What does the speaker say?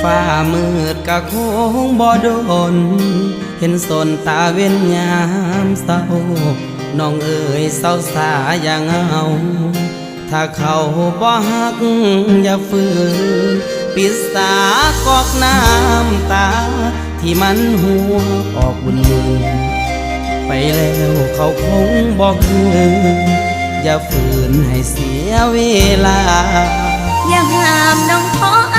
ฟ้ามืดกะคงบ่โดนเห็นสนตาเว้นยามเศร้าน้องเอ๋ยเศร้าสาอย่างเอาถ้าเขาบ่ฮักอย่าฝืนปิดสากอกน้ำตาที่มันหัวออกบุญไปแล้วเขาคงบอกคืนอย่าฝืนให้เสียเวลาอย่าห้ามน้องขอ